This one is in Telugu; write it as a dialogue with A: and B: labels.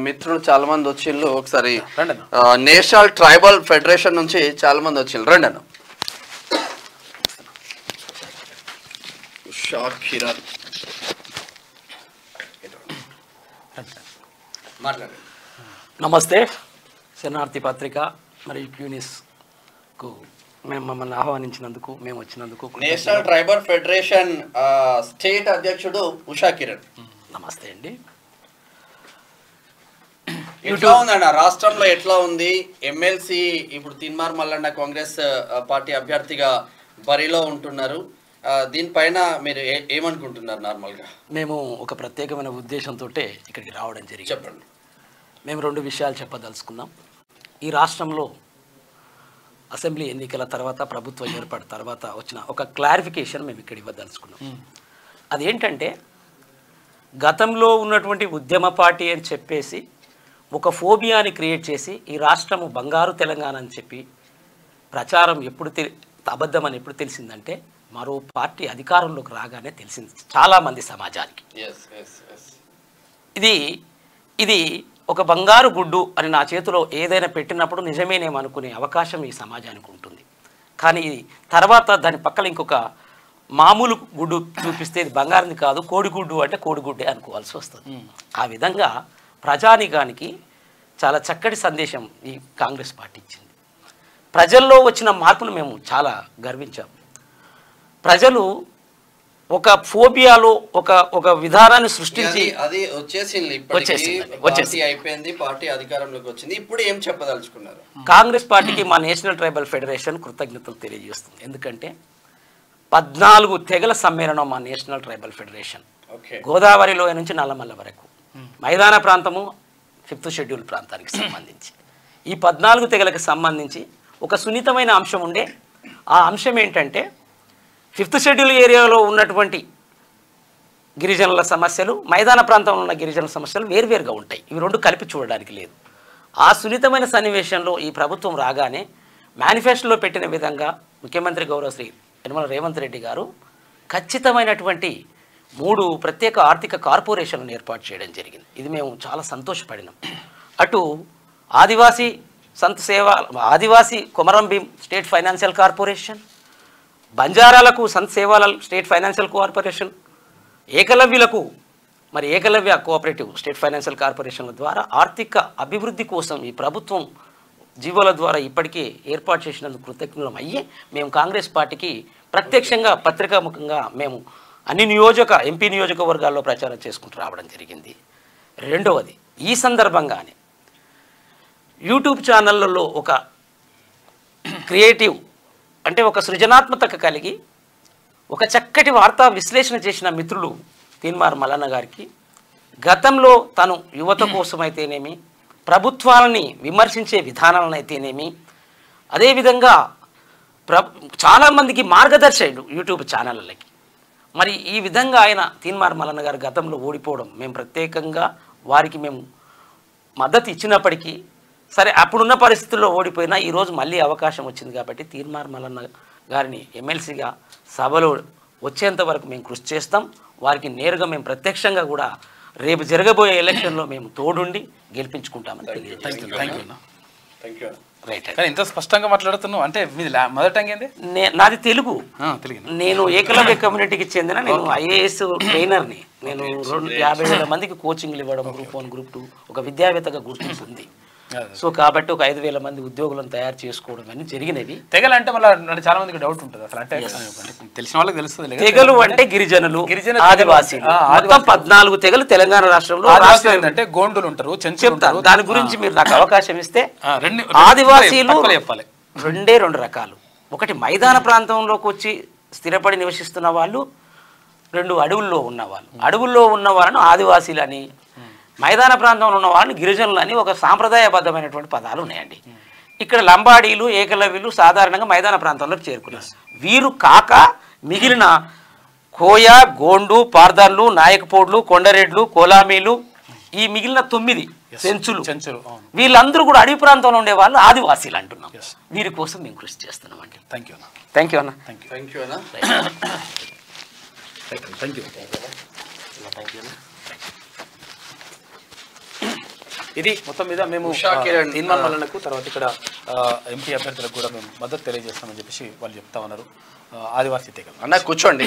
A: మిత్రులు చాలా మంది వచ్చిండ్రు. ఒకసారి నేషనల్ ట్రైబల్ ఫెడరేషన్ నుంచి చాలా మంది వచ్చిండ్రు. రండి అన్న.
B: నమస్తే. శరణార్థి పత్రిక మరియు క్యూనిస్కు మేము మమ్మల్ని ఆహ్వానించినందుకు, మేము వచ్చినందుకు.
A: నేషనల్ ట్రైబల్ ఫెడరేషన్ స్టేట్ అధ్యక్షుడు ఉషా కిరణ్.
B: నమస్తే అండి.
A: ఎట్లా ఉందన్న రాష్ట్రంలో ఎట్లా ఉంది? ఎమ్మెల్సీ ఇప్పుడు తీన్మార్ మల్లన్న కాంగ్రెస్ పార్టీ అభ్యర్థిగా బరిలో ఉంటున్నారు. దీనిపైన మీరు ఏమనుకుంటున్నారు? నార్మల్గా
B: మేము ఒక ప్రత్యేకమైన ఉద్దేశంతో ఇక్కడికి రావడం జరిగింది.
A: చెప్పండి.
B: మేము 2 విషయాలు చెప్పదలుచుకున్నాం. ఈ రాష్ట్రంలో అసెంబ్లీ ఎన్నికల తర్వాత, ప్రభుత్వ ఏర్పాటు తర్వాత వచ్చిన ఒక క్లారిఫికేషన్ మేము ఇక్కడ ఇవ్వదలుచుకున్నాం. అదేంటంటే, గతంలో ఉన్నటువంటి ఉద్యమ పార్టీ అని చెప్పేసి ఒక ఫోబియాని క్రియేట్ చేసి ఈ రాష్ట్రము బంగారు తెలంగాణ అని చెప్పి ప్రచారం అబద్ధమని ఎప్పుడు తెలిసిందంటే, మరో పార్టీ అధికారంలోకి రాగానే తెలిసింది చాలామంది సమాజానికి. ఇది ఒక బంగారు గుడ్డు అని నా చేతిలో ఏదైనా పెట్టినప్పుడు నిజమేనేమనుకునే అవకాశం ఈ సమాజానికి ఉంటుంది. కానీ తర్వాత దాని పక్కన ఇంకొక మామూలు గుడ్డు చూపిస్తే ఇది బంగారంది కాదు, కోడిగుడ్డు అంటే కోడిగుడ్డే అనుకోవాల్సి వస్తుంది. ఆ విధంగా ప్రజానికానికి చాలా చక్కటి సందేశం ఈ కాంగ్రెస్ పార్టీ ఇచ్చింది. ప్రజల్లో వచ్చిన మార్పును మేము చాలా గర్వించాం. ప్రజలు ఒక ఫోబియాలో ఒక విధానాన్ని సృష్టించి
A: అది వచ్చేసింది, అయిపోయింది, పార్టీ అధికారంలోకి వచ్చింది. ఇప్పుడు ఏం చెప్పదలుచుకున్నారు?
B: కాంగ్రెస్ పార్టీకి మా నేషనల్ ట్రైబల్ ఫెడరేషన్ కృతజ్ఞతలు తెలియజేస్తుంది. ఎందుకంటే 14 తెగల సమ్మేళనం మా నేషనల్ ట్రైబల్ ఫెడరేషన్. గోదావరిలో నుంచి నల్లమల్ల వరకు, మైదాన ప్రాంతము 5th షెడ్యూల్ ప్రాంతానికి సంబంధించి ఈ 14 తెగలకు సంబంధించి ఒక సున్నితమైన అంశం ఉండే. ఆ అంశం ఏంటంటే, 5th షెడ్యూల్ ఏరియాలో ఉన్నటువంటి గిరిజనుల సమస్యలు, మైదాన ప్రాంతంలో ఉన్న గిరిజనుల సమస్యలు వేరువేరుగా ఉంటాయి. ఇవి 2 కలిపి చూడడానికి లేదు. ఆ సున్నితమైన సన్నివేశంలో ఈ ప్రభుత్వం రాగానే మేనిఫెస్టోలో పెట్టిన విధంగా ముఖ్యమంత్రి గౌరవ శ్రీ యనమల రేవంత్ రెడ్డి గారు ఖచ్చితమైనటువంటి 3 ప్రత్యేక ఆర్థిక కార్పొరేషన్లను ఏర్పాటు చేయడం జరిగింది. ఇది మేము చాలా సంతోషపడినాం. అటు Adivasi Komaram Bheem state financial corporation, బంజారాలకు Sant Sevalal state financial corporation, ఏకలవ్యులకు ఏకలవ్య కోఆపరేటివ్ స్టేట్ ఫైనాన్షియల్ కార్పొరేషన్ల ద్వారా ఆర్థిక అభివృద్ధి కోసం ఈ ప్రభుత్వం జీవోల ద్వారా ఇప్పటికే ఏర్పాటు చేసినందుకు కృతజ్ఞులం అయ్యి మేము కాంగ్రెస్ పార్టీకి ప్రత్యక్షంగా పత్రికాముఖంగా మేము అన్ని ఎంపీ నియోజకవర్గాల్లో ప్రచారం చేసుకుంటూ రావడం జరిగింది. రెండవది, ఈ సందర్భంగానే యూట్యూబ్ ఛానళ్ళలో ఒక క్రియేటివ్ అంటే ఒక సృజనాత్మకత కలిగి ఒక చక్కటి వార్తా విశ్లేషణ చేసిన మిత్రులు తీన్మార్ మల్లన్న గారికి గతంలో తను యువత కోసమైతేనేమి, ప్రభుత్వాలని విమర్శించే విధానాలను అయితేనేమి, అదేవిధంగా చాలామందికి మార్గదర్శకుడు యూట్యూబ్ ఛానళ్ళకి. మరి ఈ విధంగా ఆయన తీన్మార్ మల్లన్న గారు గతంలో ఓడిపోవడం మేము ప్రత్యేకంగా వారికి మేము మద్దతు ఇచ్చినప్పటికీ, సరే అప్పుడున్న పరిస్థితుల్లో ఓడిపోయినా ఈరోజు మళ్ళీ అవకాశం వచ్చింది కాబట్టి తీన్మార్ మల్లన్న గారిని ఎమ్మెల్సీగా సభలో వచ్చేంత వరకు మేము కృషి చేస్తాం. వారికి నేరుగా మేము ప్రత్యక్షంగా కూడా రేపు జరగబోయే ఎలక్షన్లో మేము తోడుండి గెలిపించుకుంటామని తెలియజేస్తున్నాం.
C: కానీ ఇంత స్పష్టంగా మాట్లాడుతున్నావు అంటే మీది మదర్ టంగ్ ఏంది?
B: నాది తెలుగు. నేను ఏకలవ్య కమ్యూనిటీకి చెందిన నేను ఐఏఎస్ ట్రైనర్ని. నేను 50,000 మందికి కోచింగ్లు ఇవ్వడం, గ్రూప్ 1 గ్రూప్ 2 ఒక విద్యావేత్తగా గుర్తింపు ఉంది. సో కాబట్టి ఒక 5,000 మంది ఉద్యోగులను తయారు చేసుకోవడం అని జరిగినవి.
C: తెగలు అంటే మళ్ళీ చాలా మందికి డౌట్ ఉంటుంది అసలు, అంటే తెలిసిన వాళ్ళకి తెలుస్తుంది.
B: తెగలు అంటే గిరిజనులు, ఆదివాసీలు, మొత్తం 14 తెగలు తెలంగాణ రాష్ట్రంలో.
C: అంటే గోండులు ఉంటారు,
B: చెప్తారు. దాని గురించి మీరు నాకు అవకాశం ఇస్తే, ఆదివాసీలు చెప్పాలి. 2 రకాలు. ఒకటి మైదాన ప్రాంతంలోకి వచ్చి స్థిరపడి నివసిస్తున్న వాళ్ళు, 2 అడవుల్లో ఉన్నవాళ్ళు. అడవుల్లో ఉన్న వాళ్ళను ఆదివాసీలు అని, మైదాన ప్రాంతంలో ఉన్న వాళ్ళని గిరిజనులు అని ఒక సాంప్రదాయబద్ధమైనటువంటి పదాలు ఉన్నాయండి. ఇక్కడ లంబాడీలు, ఏకలవ్యులు సాధారణంగా మైదాన ప్రాంతంలోకి చేరుకున్నారు. వీరు కాక మిగిలిన కోయ, గోండు, పార్దాన్లు, నాయకపోడ్లు, కొండరెడ్లు, కోలామీలు, ఈ మిగిలిన 9 చెంచులు, వీళ్ళందరూ కూడా అడవి ప్రాంతంలో ఉండే వాళ్ళు ఆదివాసీలు అంటున్నాం. వీరి కోసం మేము కృషి చేస్తున్నాం అండి.
C: థ్యాంక్ యూ అన్న.
B: థ్యాంక్ యూ అన్న.
A: థ్యాంక్ యూ అన్న.
B: Thank you.
C: ఇది మొత్తం మీద మేము
A: ఉషా కిరణ్
C: తీన్మార్ మల్లన్నకు తర్వాత ఇక్కడ ఎంపీ అభ్యర్థులకు కూడా మేము మద్దతు తెలియజేస్తామని చెప్పేసి వాళ్ళు చెప్తా ఉన్నారు. ఆదివాసీ తెగలు
A: అన్న కూర్చోండి.